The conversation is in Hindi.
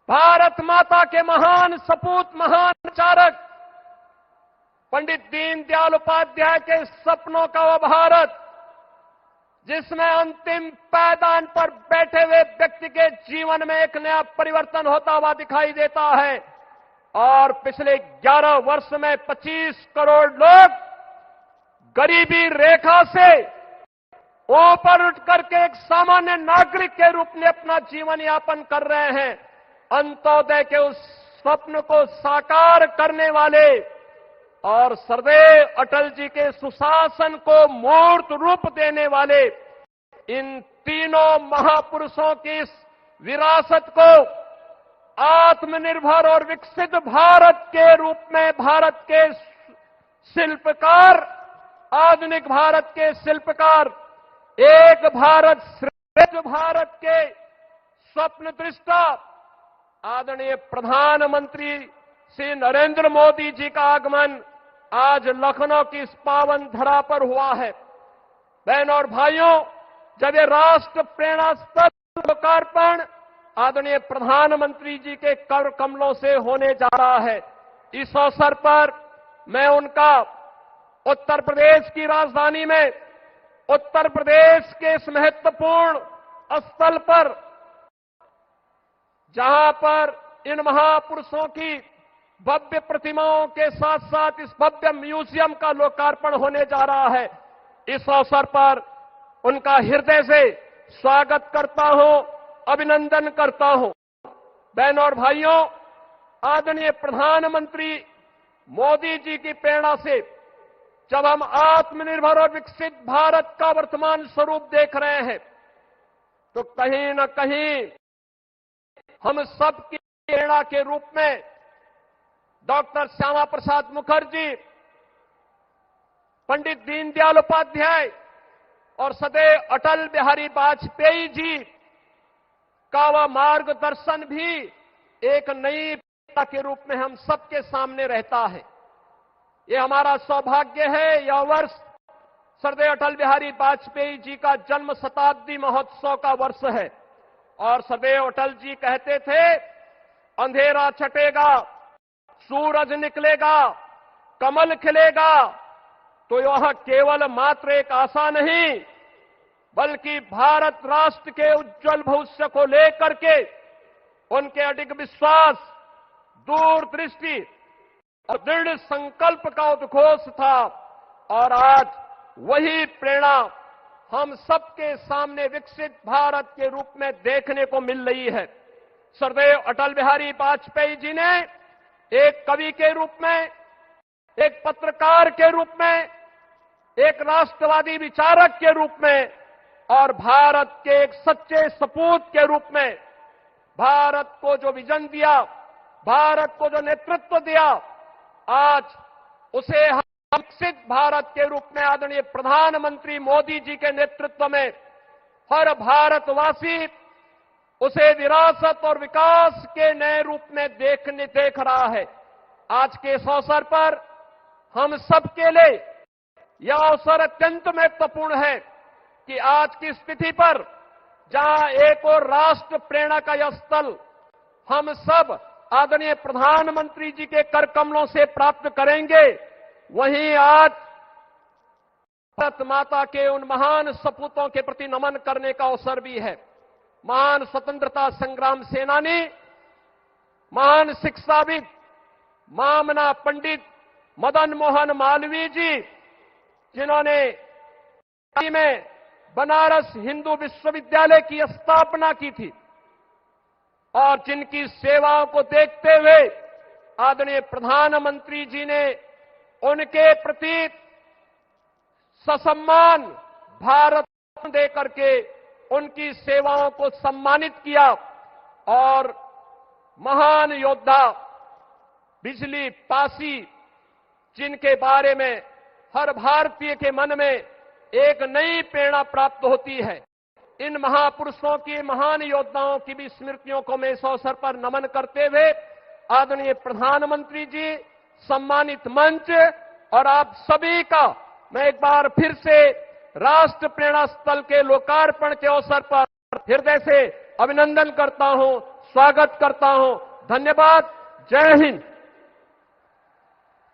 भारत माता के महान सपूत, महान विचारक पंडित दीनदयाल उपाध्याय के सपनों का वो भारत जिसमें अंतिम पायदान पर बैठे हुए व्यक्ति के जीवन में एक नया परिवर्तन होता हुआ दिखाई देता है। और पिछले 11 वर्ष में 25 करोड़ लोग गरीबी रेखा से ऊपर उठ करके एक सामान्य नागरिक के रूप में अपना जीवन यापन कर रहे हैं। अंत्योदय के उस स्वप्न को साकार करने वाले और सरदेव अटल जी के सुशासन को मूर्त रूप देने वाले इन तीनों महापुरुषों की इस विरासत को आत्मनिर्भर और विकसित भारत के रूप में भारत के शिल्पकार, आधुनिक भारत के शिल्पकार, एक भारत श्रेष्ठ भारत के स्वप्न दृष्टा आदरणीय प्रधानमंत्री श्री नरेंद्र मोदी जी का आगमन आज लखनऊ की इस पावन धरा पर हुआ है। बहनों और भाइयों, जब ये राष्ट्र प्रेरणा स्थल लोकार्पण आदरणीय प्रधानमंत्री जी के कर कमलों से होने जा रहा है, इस अवसर पर मैं उनका उत्तर प्रदेश की राजधानी में उत्तर प्रदेश के इस महत्वपूर्ण स्थल पर जहां पर इन महापुरुषों की भव्य प्रतिमाओं के साथ साथ इस भव्य म्यूजियम का लोकार्पण होने जा रहा है, इस अवसर पर उनका हृदय से स्वागत करता हूं, अभिनंदन करता हूं। बहनों और भाइयों, आदरणीय प्रधानमंत्री मोदी जी की प्रेरणा से जब हम आत्मनिर्भर और विकसित भारत का वर्तमान स्वरूप देख रहे हैं तो कहीं न कहीं हम सबकी प्रेरणा के रूप में डॉक्टर श्यामा प्रसाद मुखर्जी, पंडित दीनदयाल उपाध्याय और सदैव अटल बिहारी वाजपेयी जी का वह मार्गदर्शन भी एक नई प्रेरणा के रूप में हम सबके सामने रहता है। ये हमारा सौभाग्य है, यह वर्ष सरदेव अटल बिहारी वाजपेयी जी का जन्म शताब्दी महोत्सव का वर्ष है। और सरदेव अटल जी कहते थे, अंधेरा छटेगा, सूरज निकलेगा, कमल खिलेगा, तो यह केवल मात्र एक आशा नहीं बल्कि भारत राष्ट्र के उज्जवल भविष्य को लेकर के उनके अडिग विश्वास, दूरदृष्टि और दृढ़ संकल्प का उद्घोष था। और आज वही प्रेरणा हम सबके सामने विकसित भारत के रूप में देखने को मिल रही है। सरदेव अटल बिहारी वाजपेयी जी ने एक कवि के रूप में, एक पत्रकार के रूप में, एक राष्ट्रवादी विचारक के रूप में और भारत के एक सच्चे सपूत के रूप में भारत को जो विजन दिया, भारत को जो नेतृत्व दिया, आज उसे हम विकसित भारत के रूप में आदरणीय प्रधानमंत्री मोदी जी के नेतृत्व में हर भारतवासी उसे विरासत और विकास के नए रूप में देख रहा है। आज के इस अवसर पर हम सबके लिए यह अवसर अत्यंत महत्वपूर्ण है कि आज की स्थिति पर जहां एक और राष्ट्र प्रेरणा का यह स्थल हम सब आदरणीय प्रधानमंत्री जी के कर कमलों से प्राप्त करेंगे, वहीं आज भारत माता के उन महान सपूतों के प्रति नमन करने का अवसर भी है। महान स्वतंत्रता संग्राम सेनानी, महान शिक्षाविद, मामना पंडित मदन मोहन मालवीय जी, जिन्होंने में बनारस हिंदू विश्वविद्यालय की स्थापना की थी और जिनकी सेवाओं को देखते हुए आदरणीय प्रधानमंत्री जी ने उनके प्रति ससम्मान भारत दे करके उनकी सेवाओं को सम्मानित किया। और महान योद्धा बिजली पासी, जिनके बारे में हर भारतीय के मन में एक नई प्रेरणा प्राप्त होती है, इन महापुरुषों की, महान योद्धाओं की भी स्मृतियों को मैं इस अवसर पर नमन करते हुए आदरणीय प्रधानमंत्री जी, सम्मानित मंच और आप सभी का मैं एक बार फिर से राष्ट्र प्रेरणा स्थल के लोकार्पण के अवसर पर हृदय से अभिनंदन करता हूं, स्वागत करता हूं। धन्यवाद। जय हिंद।